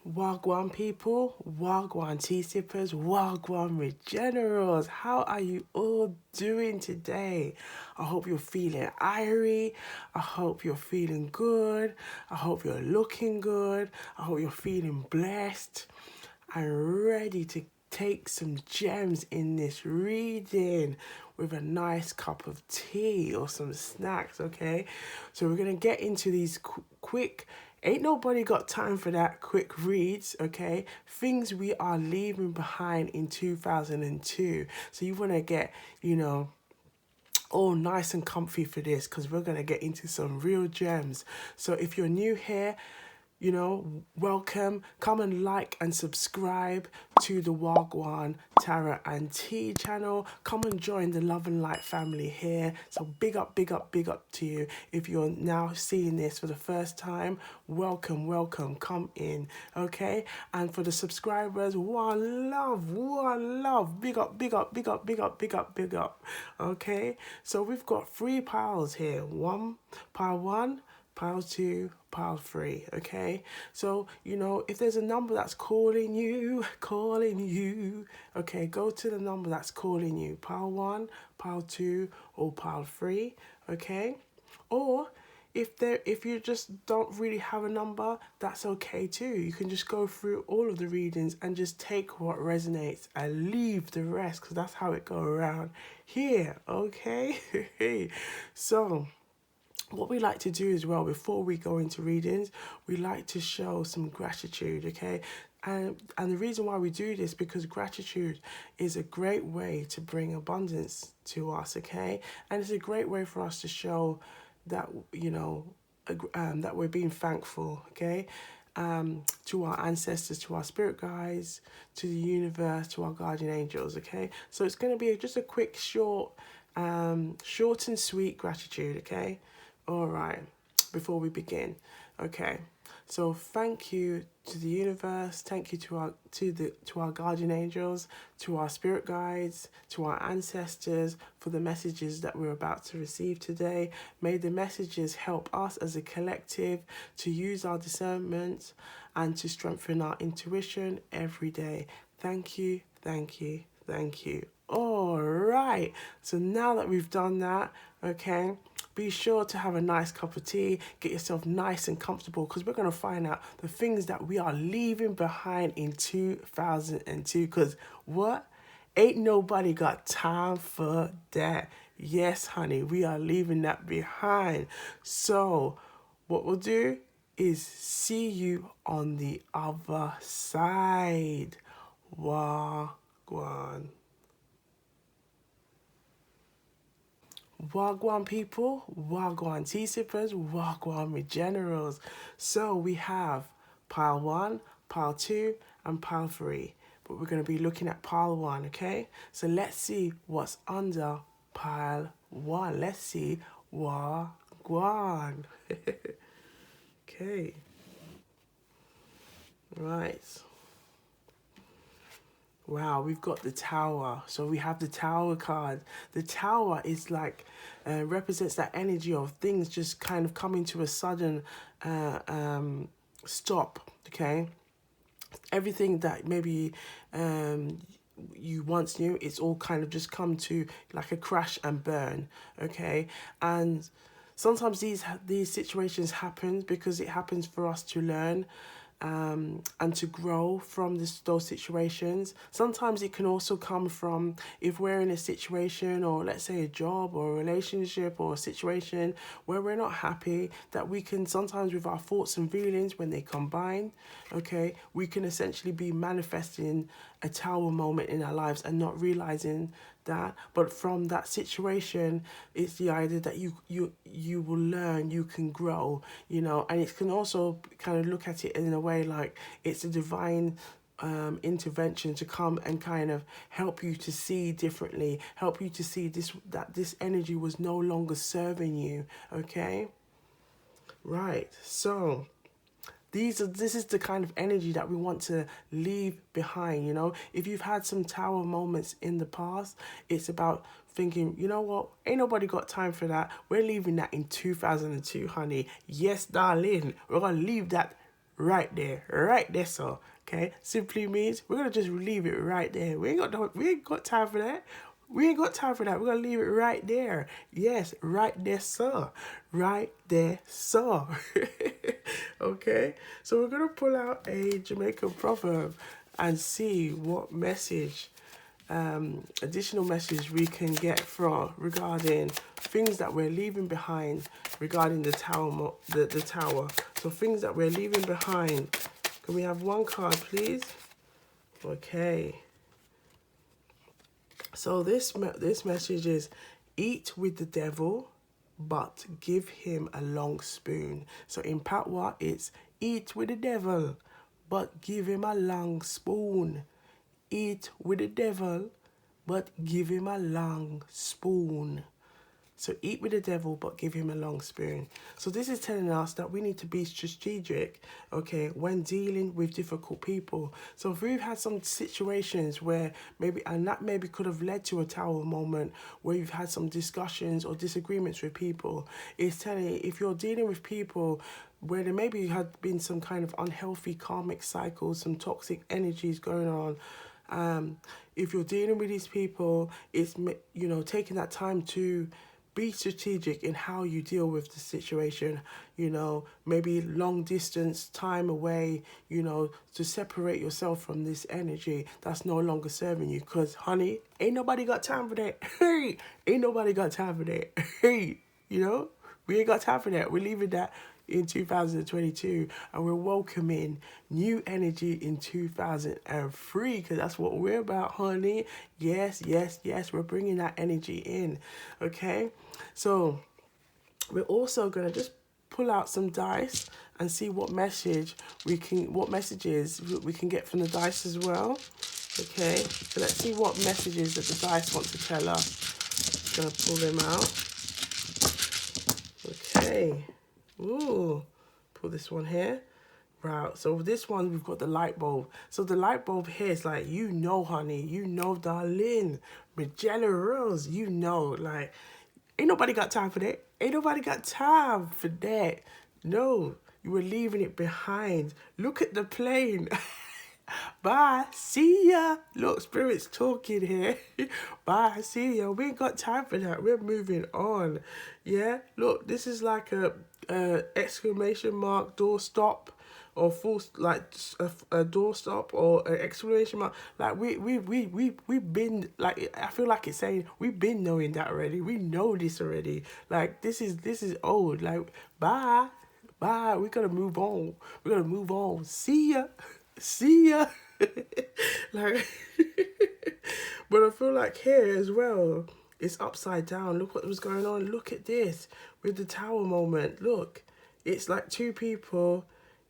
Wagwan people, Wagwan tea sippers, Wagwan regenerals. How are you all doing today? I hope you're feeling irie. I hope you're feeling good. I hope you're looking good. I hope you're feeling blessed and ready to take some gems in this reading with a nice cup of tea or some snacks, okay? So we're going to get into these quick, ain't nobody got time for that quick reads, okay? Things we are leaving behind in 2002. So you want to get, all nice and comfy for this because we're going to get into some real gems. So if you're new here, welcome. Come and like and subscribe to the Wagwan Tarot and Tea channel. Come and join the Love and Light family here. So big up, big up, big up to you. If you're now seeing this for the first time, welcome, welcome. Come in, okay? And for the subscribers, one love. Big up, big up, big up, big up, big up, big up. Okay? So we've got 3 piles here. Pile 1, pile 2, pile 3, okay? So, if there's a number that's calling you, okay, go to the number that's calling you, pile 1, pile 2, or pile 3, okay? Or if you just don't really have a number, that's okay too. You can just go through all of the readings and just take what resonates and leave the rest, because that's how it go around here, okay? So what we like to do as well before we go into readings, we like to show some gratitude, okay? And the reason why we do this, because gratitude is a great way to bring abundance to us, okay? And it's a great way for us to show that, that we're being thankful, okay? To our ancestors, to our spirit guides, to the universe, to our guardian angels, okay? So it's going to be just a quick, short and sweet gratitude, okay? All right, before we begin, okay. So thank you to the universe, thank you to our guardian angels, to our spirit guides, to our ancestors for the messages that we're about to receive today. May the messages help us as a collective to use our discernment and to strengthen our intuition every day. Thank you, thank you, thank you. All right, so now that we've done that, okay, be sure to have a nice cup of tea, get yourself nice and comfortable, because we're going to find out the things that we are leaving behind in 2002, because what? Ain't nobody got time for that. Yes, honey, we are leaving that behind. So what we'll do is see you on the other side. Wagwan. Wagwan people, Wagwan tea sippers, Wagwan regenerals. So we have pile 1, pile 2, and pile 3. But we're going to be looking at pile 1, okay? So let's see what's under pile 1. Let's see Wagwan. Okay. Right. Wow, we've got the Tower. So we have the Tower card. The Tower is like, represents that energy of things just kind of coming to a sudden stop, okay? Everything that maybe you once knew, it's all kind of just come to like a crash and burn, okay? And sometimes these situations happen because it happens for us to learn and to grow from those situations. Sometimes it can also come from if we're in a situation, or let's say a job or a relationship or a situation where we're not happy, that we can sometimes with our thoughts and feelings, when they combine, okay, we can essentially be manifesting a tower moment in our lives and not realizing that. But from that situation, it's the idea that you will learn, you can grow, and it can also kind of look at it in a way like it's a divine intervention to come and kind of help you to see differently, help you to see that this energy was no longer serving you, okay? Right, so this is the kind of energy that we want to leave behind, If you've had some tower moments in the past, it's about thinking, you know what, ain't nobody got time for that. We're leaving that in 2002, honey. Yes, darling, we're going to leave that right there, so. Okay, simply means we're gonna just leave it right there. We ain't got time for that. We ain't got time for that. We're gonna leave it right there. Yes, right there, sir. Right there, sir. Okay, so we're gonna pull out a Jamaican proverb and see what message, additional message we can get from regarding things that we're leaving behind regarding the tower, the tower. So things that we're leaving behind. Can we have one card, please? Okay. So this message is, eat with the devil, but give him a long spoon. So in Patwa, it's eat with the devil, but give him a long spoon. Eat with the devil, but give him a long spoon. So eat with the devil, but give him a long spoon. So this is telling us that we need to be strategic, okay, when dealing with difficult people. So if we've had some situations where and that maybe could have led to a tower moment where you've had some discussions or disagreements with people, it's telling you, if you're dealing with people where there maybe had been some kind of unhealthy karmic cycles, some toxic energies going on, if you're dealing with these people, it's, taking that time to be strategic in how you deal with the situation, maybe long distance, time away, to separate yourself from this energy that's no longer serving you. Because, honey, ain't nobody got time for that. Hey, ain't nobody got time for that. Hey, we ain't got time for that. We're leaving that in 2022 and we're welcoming new energy in 2003 because that's what we're about, honey. Yes, we're bringing that energy in. Okay, so we're also going to just pull out some dice and see what messages we can get from the dice as well. Okay, so let's see what messages that the dice want to tell us. I'm going to pull them out. Okay. Ooh, pull this one here. Right, so this one, we've got the light bulb. So the light bulb here is like, honey, darling, Magella Rose, like, ain't nobody got time for that. Ain't nobody got time for that. No, you were leaving it behind. Look at the plane. Bye, see ya. Look, Spirit's talking here. Bye, see ya. We ain't got time for that. We're moving on. Yeah, look, this is like a exclamation mark, door stop, or full, like a door stop, or an exclamation mark. Like we've been, like, I feel like it's saying we've been knowing that already. We know this already. Like this is old. Like bye. We gotta move on. See ya. Like, but I feel like here as well, it's upside down. Look what was going on. Look at this with the tower moment. Look, it's like two people,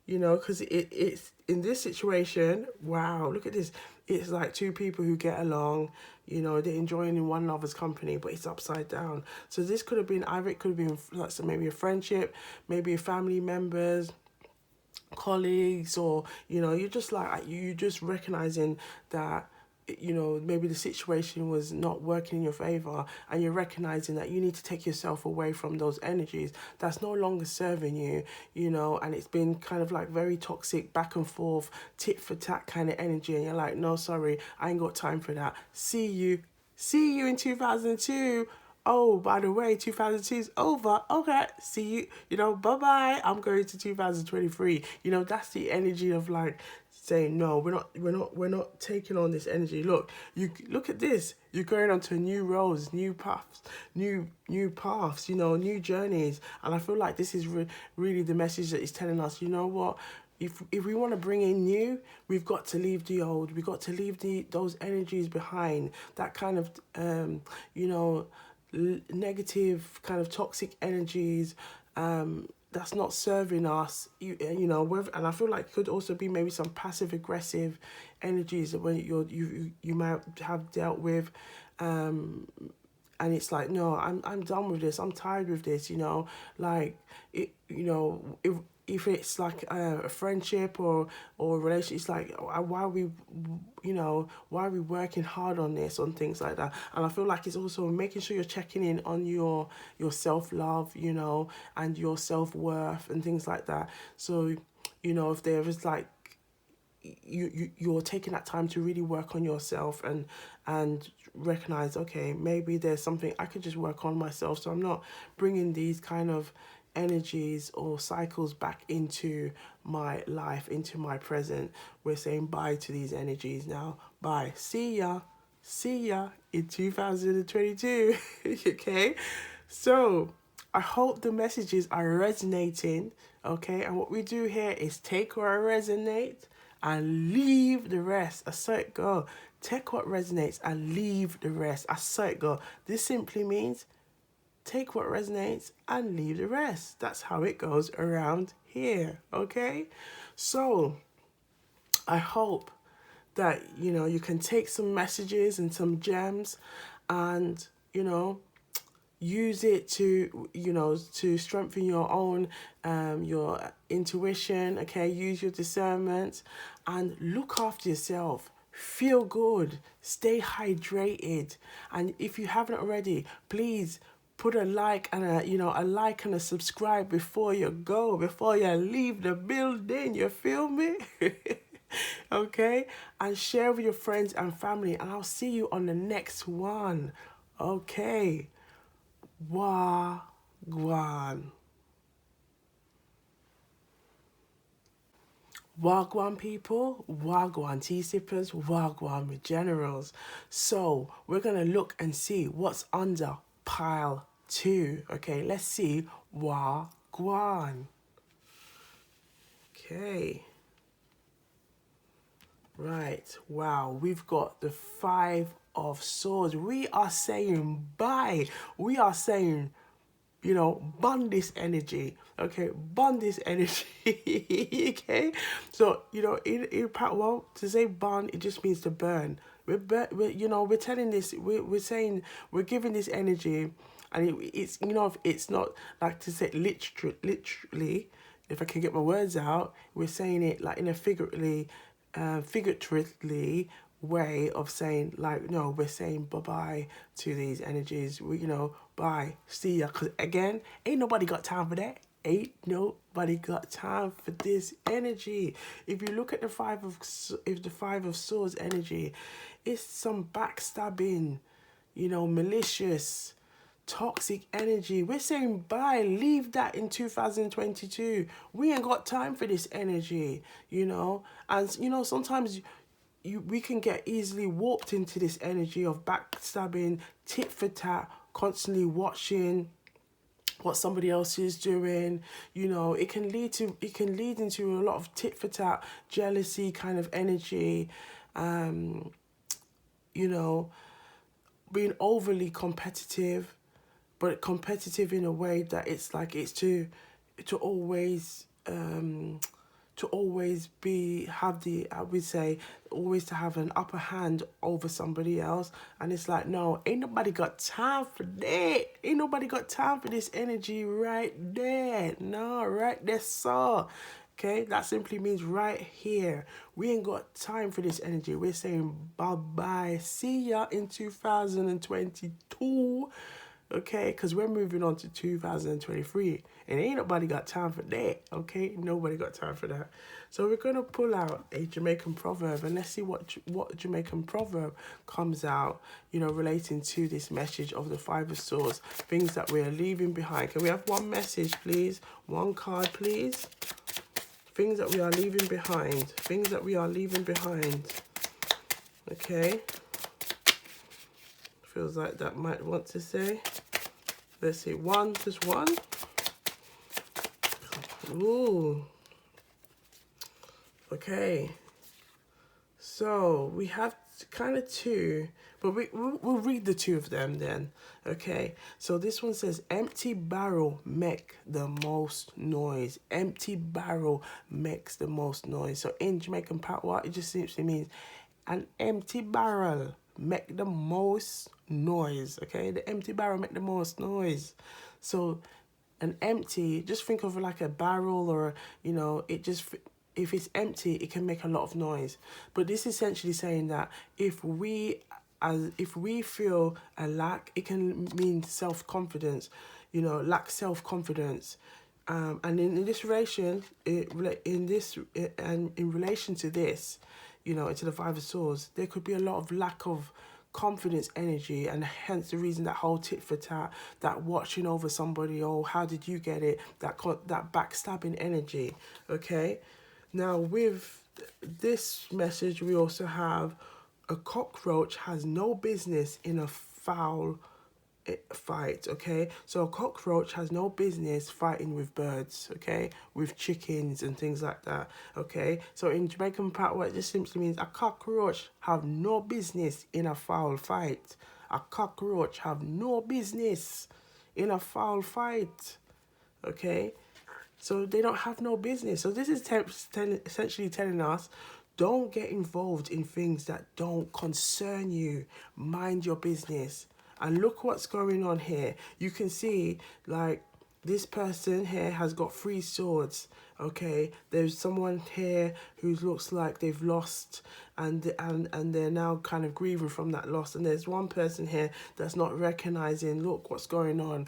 because it's in this situation. Wow, look at this. It's like two people who get along, they're enjoying in one another's company, but it's upside down. So this could have been either, it could have been like maybe a friendship, maybe a family members, colleagues, or you're just like, you just recognizing that maybe the situation was not working in your favor, and you're recognizing that you need to take yourself away from those energies that's no longer serving you, and it's been kind of like very toxic, back and forth, tit for tat kind of energy, and you're like, no, sorry, I ain't got time for that. See you in 2002. Oh, by the way, 2002 is over. Okay, see you. Bye-bye. I'm going to 2023. That's the energy of like saying, no, we're not taking on this energy. Look, you look at this. You're going onto new roads, new paths, new paths, new journeys. And I feel like this is really the message that is telling us, you know what? If we want to bring in new, we've got to leave the old. We've got to leave those energies behind. That kind of, negative kind of toxic energies, that's not serving us, and I feel like it could also be maybe some passive aggressive energies that when you might have dealt with, and it's like, no, I'm done with this, I'm tired with this, like it, if it's like a friendship or a relationship, it's like, why are we working hard on this, on things like that. And I feel like it's also making sure you're checking in on your self-love, and your self-worth and things like that. So you know, if there is like you're taking that time to really work on yourself and recognize, okay, maybe there's something I could just work on myself, so I'm not bringing these kind of energies or cycles back into my life, into my present. We're saying bye to these energies now. Bye. See ya in 2022. Okay, so I hope the messages are resonating. Okay, and what we do here is take what resonates and leave the rest. I saw it go. Take what resonates and leave the rest. I saw it go. This simply means take what resonates and leave the rest. That's how it goes around here. Okay, so I hope that you can take some messages and some gems and use it to to strengthen your own your intuition. Okay, use your discernment and look after yourself. Feel good, stay hydrated, and if you haven't already, please put a like and a like and a subscribe before you leave the building. You feel me? Okay, and share with your friends and family, and I'll see you on the next one. Okay, Wagwan. Wagwan people, Wagwan tea sippers, Wagwan generals. So we're gonna look and see what's under pile 2. Okay, let's see Wagwan. Okay. Right, wow, we've got the 5 of Swords. We are saying bye. We are saying, bond this energy. Okay, bond this energy. Okay, so in part, well, to say bond, it just means to burn. We're telling this. We're saying we're giving this energy, and it's it's not like to say literally. If I can get my words out, we're saying it like in a figuratively way of saying, like, no, we're saying bye-bye to these energies. Bye, see ya, because again, ain't nobody got time for that. Ain't nobody got time for this energy. If you look at the five of swords energy, it's some backstabbing, malicious, toxic energy. We're saying bye, leave that in 2022. We ain't got time for this energy, and sometimes we can get easily warped into this energy of backstabbing, tit for tat, constantly watching what somebody else is doing. It can lead into a lot of tit for tat, jealousy kind of energy, being overly competitive, but competitive in a way that it's like it's to always I would say, always to have an upper hand over somebody else. And it's like, no, ain't nobody got time for that. Ain't nobody got time for this energy right there. No, right there, so. Okay, that simply means right here. We ain't got time for this energy. We're saying bye-bye. See ya in 2022. Okay, because we're moving on to 2023. And ain't nobody got time for that. Okay, nobody got time for that. So we're going to pull out a Jamaican proverb, and let's see what Jamaican proverb comes out, relating to this message of the 5 of Swords. Things that we are leaving behind. Can we have one message, please? One card, please. Things that we are leaving behind. Things that we are leaving behind. Okay. Feels like that might want to say. Let's see. One, just one. Ooh. Okay. So we have kind of 2, but we'll read the 2 of them then. Okay. So this one says, empty barrel make the most noise. Empty barrel makes the most noise. So in Jamaican patois, it just simply means an empty barrel make the most noise. Okay, the empty barrel make the most noise. So an empty, just think of like a barrel, or if it's empty, it can make a lot of noise. But this is essentially saying that if we feel a lack, it can mean self-confidence, lack self-confidence, And in this relation, and in relation to this, into the Five of Swords, there could be a lot of lack of confidence energy, and hence the reason that whole tit for tat, that watching over somebody, oh, how did you get it, that backstabbing energy. Okay, now with this message, we also have a cockroach has no business in a foul fight. Okay, so a cockroach has no business fighting with birds, okay, with chickens and things like that. Okay, so in Jamaican patois, it just simply means a cockroach have no business in a foul fight. A cockroach have no business in a foul fight. Okay, so they don't have no business. So this is essentially telling us, don't get involved in things that don't concern you. Mind your business. And look what's going on here. You can see, like, this person here has got 3 swords. Okay, there's someone here who looks like they've lost, and they're now kind of grieving from that loss. And there's one person here that's not recognizing, look what's going on.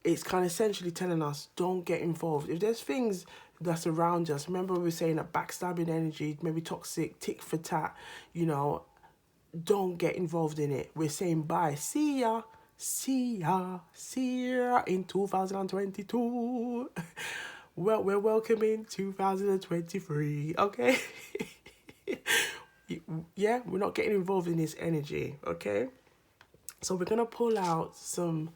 It's kind of essentially telling us, don't get involved. If there's things that's around us, remember we were saying that backstabbing energy, maybe toxic, tick for tat, don't get involved in it. We're saying bye. See ya. See ya. See ya in 2022. Well, we're welcoming 2023. Okay? Yeah, we're not getting involved in this energy. Okay? So we're going to pull out some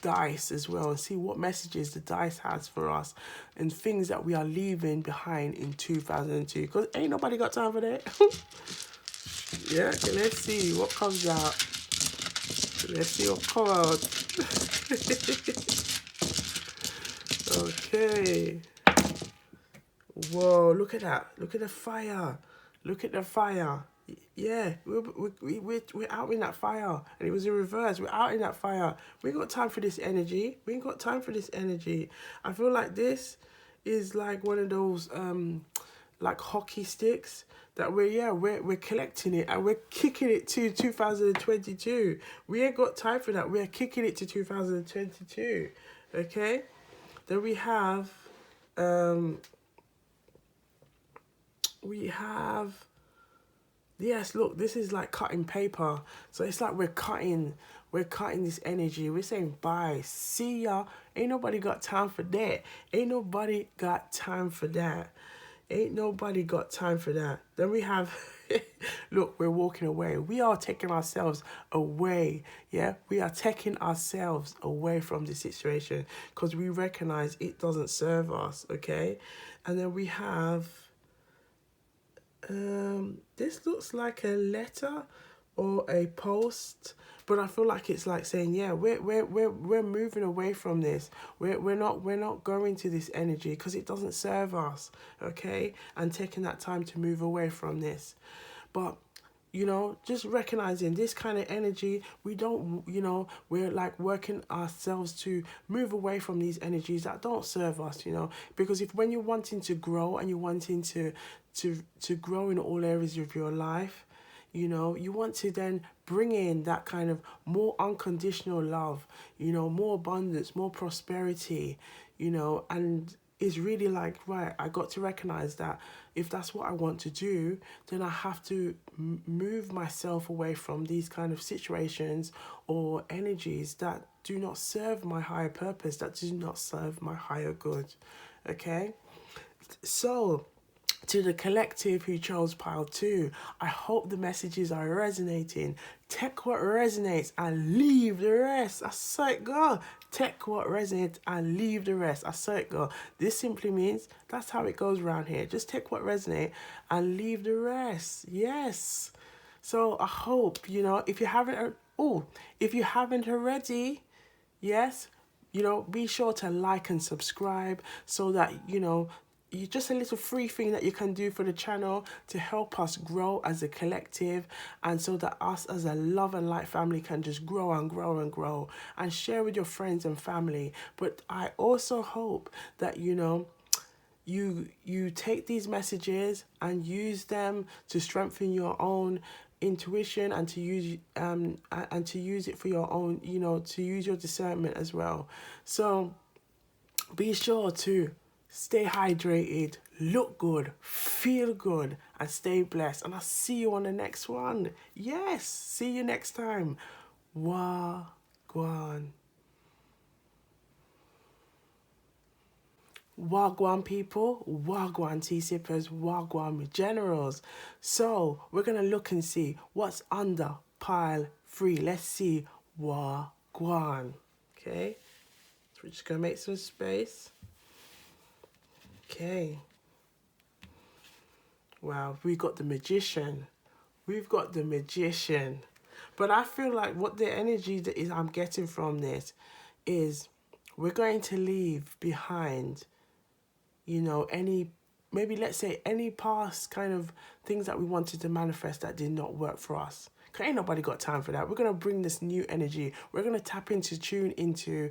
dice as well and see what messages the dice has for us and things that we are leaving behind in 2002, because ain't nobody got time for that. Yeah, okay, let's see what comes out. Let's see what comes out. Okay. Whoa, look at that. Look at the fire. Look at the fire. Yeah, we're out in that fire. And it was in reverse. We're out in that fire. We ain't got time for this energy. We ain't got time for this energy. I feel like this is like one of those like hockey sticks that we're collecting it and we're kicking it to 2022. We ain't got time for that. We're kicking it to 2022. Okay? Then we have, yes, look, this is like cutting paper. So it's like we're cutting this energy. We're saying bye, see ya. Ain't nobody got time for that. Ain't nobody got time for that. Ain't nobody got time for that. Then we have, look, we're walking away. We are taking ourselves away. Yeah, we are taking ourselves away from the situation because we recognize it doesn't serve us. Okay, and then we have, this looks like a letter or a post, but I feel like it's like saying, yeah, we're moving away from this. We're not going to this energy because it doesn't serve us. Okay, and taking that time to move away from this. But just recognizing this kind of energy, we don't, we're like working ourselves to move away from these energies that don't serve us, because if when you're wanting to grow and you're wanting to grow in all areas of your life, you want to then bring in that kind of more unconditional love, more abundance, more prosperity, and it's really like, right, I got to recognize that if that's what I want to do, then I have to move myself away from these kind of situations or energies that do not serve my higher purpose, that do not serve my higher good. Okay? So, to the collective who chose pile 2, I hope the messages are resonating. Take what resonates and leave the rest. I saw it go. Take what resonates and leave the rest. I saw it go. This simply means that's how it goes around here. Just take what resonates and leave the rest. Yes. So I hope, if you haven't already, yes, be sure to like and subscribe so that, you just a little free thing that you can do for the channel to help us grow as a collective, and so that us as a love and light family can just grow and grow and grow and share with your friends and family. But I also hope that you take these messages and use them to strengthen your own intuition and to use it for your own, to use your discernment as well. So Be sure to stay hydrated, look good, feel good, and stay blessed. And I'll see you on the next one. Yes, see you next time. Wagwan. Wagwan people, Wagwan tea sippers, Wagwan generals. So we're gonna look and see what's under pile 3. Let's see Wagwan. Okay, so we're just gonna make some space. Okay. Wow, we got the magician. We've got the magician. But I feel like what the energy that is I'm getting from this is we're going to leave behind, you know, any, maybe let's say any past kind of things that we wanted to manifest that did not work for us. Cause ain't nobody got time for that. We're gonna bring this new energy. We're gonna tune into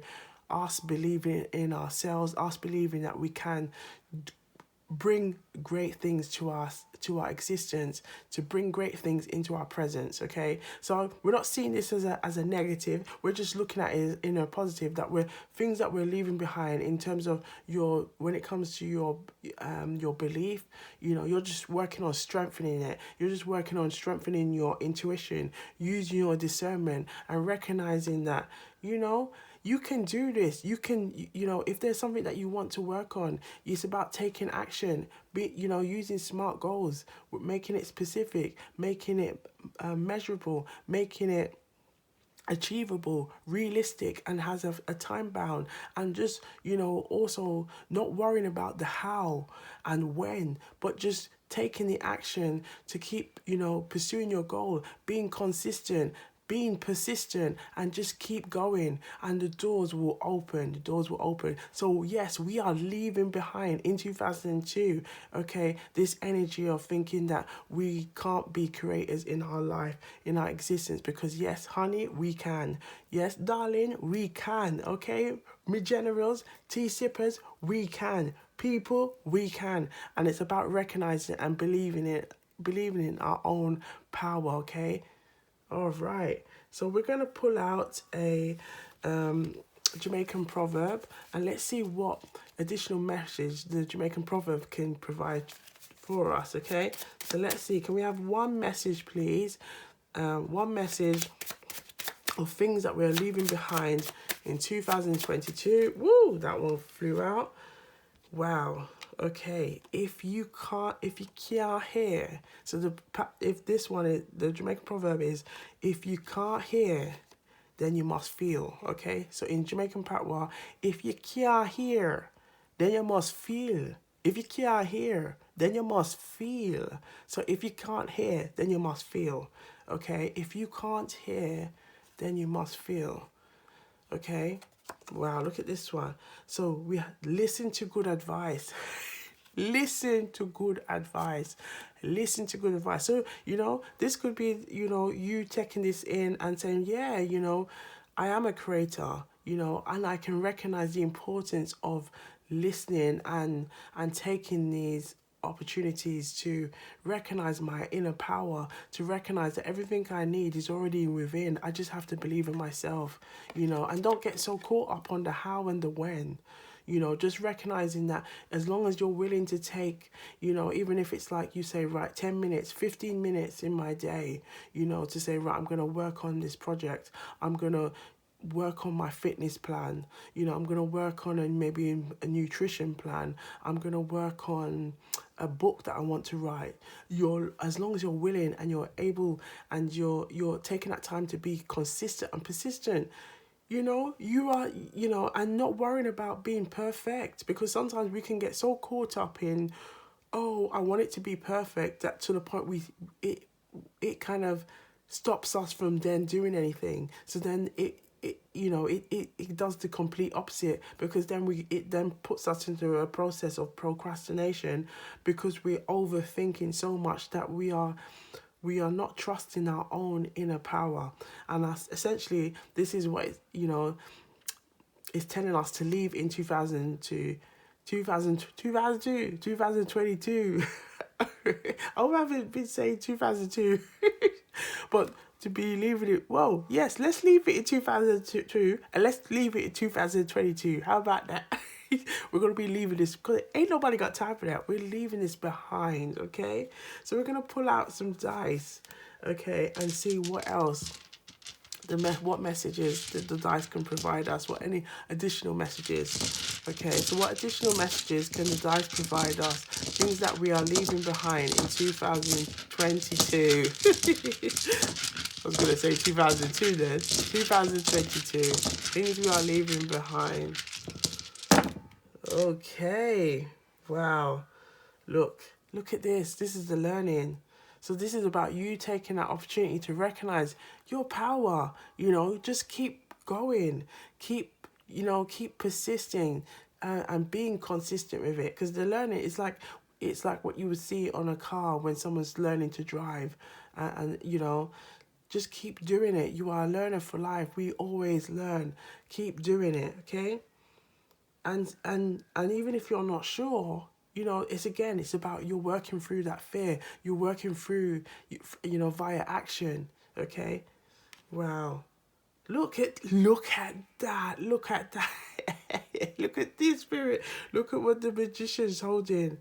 us believing in ourselves, us believing that we can bring great things to us, to our existence, to bring great things into our presence. Okay, so we're not seeing this as a negative. We're just looking at it in a positive, that we're things that we're leaving behind in terms of your, when it comes to your belief, you know, you're just working on strengthening it. You're just working on strengthening your intuition, using your discernment, and recognizing that, you know, you can do this. You can, you know, if there's something that you want to work on, it's about taking action, you know, using smart goals, making it specific, making it measurable, making it achievable, realistic, and has a time bound, and just, you know, also not worrying about the how and when, but just taking the action to keep, you know, pursuing your goal, being consistent, being persistent, and just keep going, and the doors will open. The doors will open. So yes, we are leaving behind in 2002, okay, this energy of thinking that we can't be creators in our life, in our existence, because yes, honey, we can. Yes, darling, we can. Okay, me generals, tea sippers, we can. People, we can. And it's about recognizing it and believing in our own power. Okay. All right, so we're going to pull out a Jamaican proverb, and let's see what additional message the Jamaican proverb can provide for us, okay? So let's see, can we have one message, please? One message of things that we're leaving behind in 2022. Woo, that one flew out. Wow. Okay. If you can't hear, so if this one is, the Jamaican proverb is, if you can't hear, then you must feel. Okay. So in Jamaican patois, if you can't hear, then you must feel. If you can't hear, then you must feel. So if you can't hear, then you must feel. Okay. If you can't hear, then you must feel. Okay. Wow, look at this one. So we listen to good advice. Listen to good advice. Listen to good advice. So, you know, this could be, you know, you taking this in and saying, yeah, you know, I am a creator, you know, and I can recognize the importance of listening and taking these opportunities to recognize my inner power, to recognize that everything I need is already within. I just have to believe in myself, you know, and don't get so caught up on the how and the when. You know, just recognizing that as long as you're willing to take, you know, even if it's like you say, right, 10 minutes, 15 minutes in my day, you know, to say, right, I'm going to work on this project. I'm going to work on my fitness plan. You know, I'm going to work on maybe a nutrition plan. I'm going to work on a book that I want to write. As long as you're willing and you're able and you're taking that time to be consistent and persistent, you know, you are, you know, and not worrying about being perfect, because sometimes we can get so caught up in, oh, I want it to be perfect, that to the point it kind of stops us from then doing anything. So then it does the complete opposite, because then it then puts us into a process of procrastination, because we're overthinking so much that we are not trusting our own inner power. And essentially, this is what, you know, is telling us to leave in 2022. I haven't been saying 2002. But to be leaving it, well, yes, let's leave it in 2002 and let's leave it in 2022. How about that? We're going to be leaving this because ain't nobody got time for that. We're leaving this behind, okay? So we're going to pull out some dice, okay, and see what else, what messages the dice can provide us, what any additional messages. Okay, so what additional messages can the dice provide us? Things that we are leaving behind in 2022. I was going to say 2002 then. 2022. Things we are leaving behind. Okay. Wow. Look at this. This is the learning. So this is about you taking that opportunity to recognize your power. Just keep going. Keep persisting and being consistent with it. Because the learning is like, it's like what you would see on a car when someone's learning to drive. Just keep doing it. You are a learner for life. We always learn. Keep doing it, okay? And even if you're not sure, it's about you're working through that fear. You're working through, via action, okay? Wow. Look at that. Look at that. Look at this spirit. Look at what the magician's holding.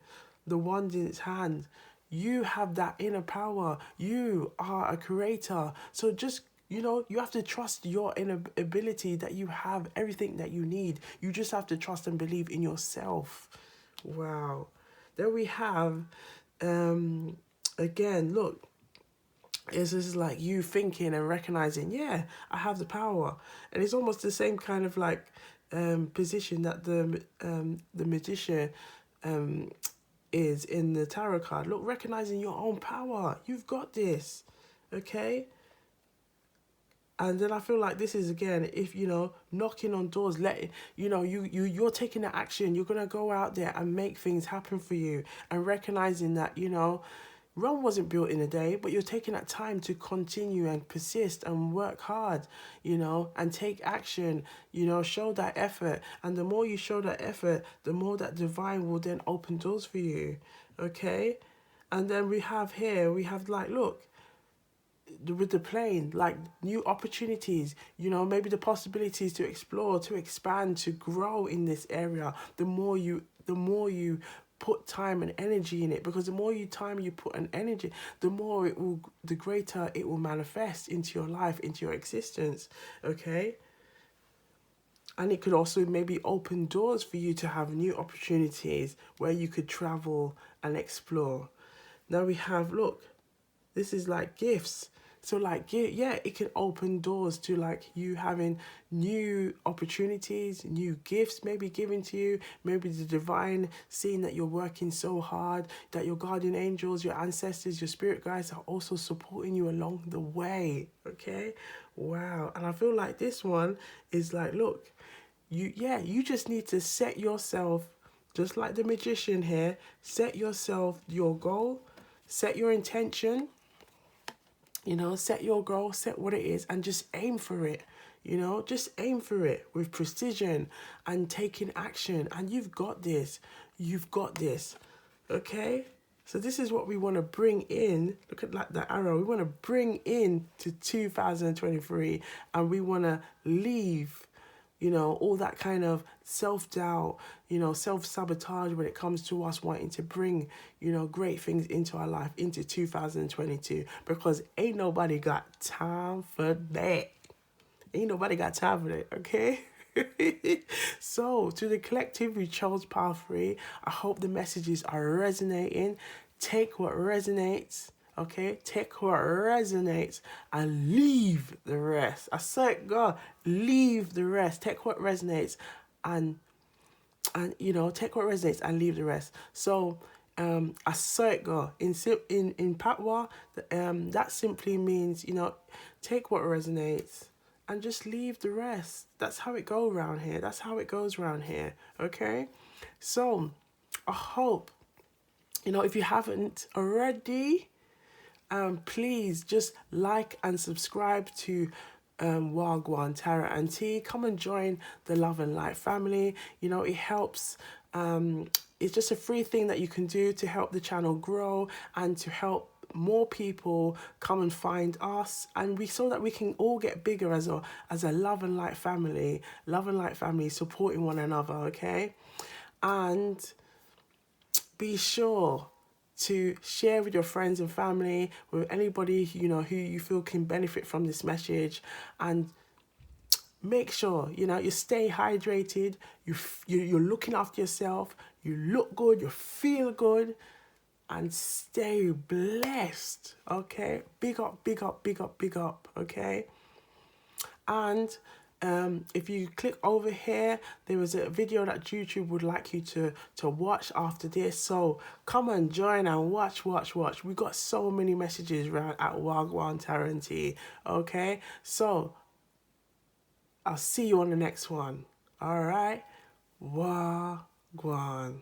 The wand in its hand. You have that inner power. You are a creator. So just, you have to trust your inner ability that you have everything that you need. You just have to trust and believe in yourself. Wow. Then we have, again, look. It's just like you thinking and recognizing, yeah, I have the power. And it's almost the same kind of like position that the magician is in the tarot card. Look, recognizing your own power. You've got this, okay? And then I feel like this is, again, if, knocking on doors, you're taking the action. You're going to go out there and make things happen for you. And recognizing that, Rome wasn't built in a day, but you're taking that time to continue and persist and work hard, and take action, show that effort. And the more you show that effort, the more that divine will then open doors for you, okay? And then we have like, look, with the plane, like new opportunities, maybe the possibilities to explore, to expand, to grow in this area. The more you put time and energy in it, because the more time you put an energy, the greater it will manifest into your life, into your existence, okay? And it could also maybe open doors for you to have new opportunities where you could travel and explore. Now we have, look, this is like gifts. So like, yeah, it can open doors to like you having new opportunities, new gifts maybe given to you, maybe the divine seeing that you're working so hard, that your guardian angels, your ancestors, your spirit guides are also supporting you along the way, okay? Wow. And I feel like this one is like, look, you just need to set yourself, just like the magician here, set yourself your goal, set your intention, set your goal, set what it is, and just aim for it. Just aim for it with precision and taking action. And you've got this. You've got this. Okay? So this is what we want to bring in. Look at like the arrow. We want to bring in to 2023, and we want to leave all that kind of self-doubt, self-sabotage when it comes to us wanting to bring, great things into our life, into 2022, because ain't nobody got time for that. Ain't nobody got time for that, okay? So, to the collective who chose Path 3, I hope the messages are resonating. Take what resonates. Okay, take what resonates and leave the rest. I swear, God, leave the rest. Take what resonates and take what resonates and leave the rest. So, I swear, God, in Patois, that simply means take what resonates and just leave the rest. That's how it goes around here. That's how it goes around here. Okay, so I hope if you haven't already. Please just like and subscribe to Wagwan Tarot and Tea. Come and join the Love and Light family. It helps. It's just a free thing that you can do to help the channel grow and to help more people come and find us, and we so that we can all get bigger as a love and light family, supporting one another, okay? And be sure to share with your friends and family, with anybody who you feel can benefit from this message, and make sure you stay hydrated. You're looking after yourself. You look good. You feel good, and stay blessed. Okay, big up, big up, big up, big up. Okay, and if you click over here, there is a video that YouTube would like you to watch after this. So come and join and watch. We got so many messages around at Wagwan Tara and T. Okay, so I'll see you on the next one. All right, Wagwan.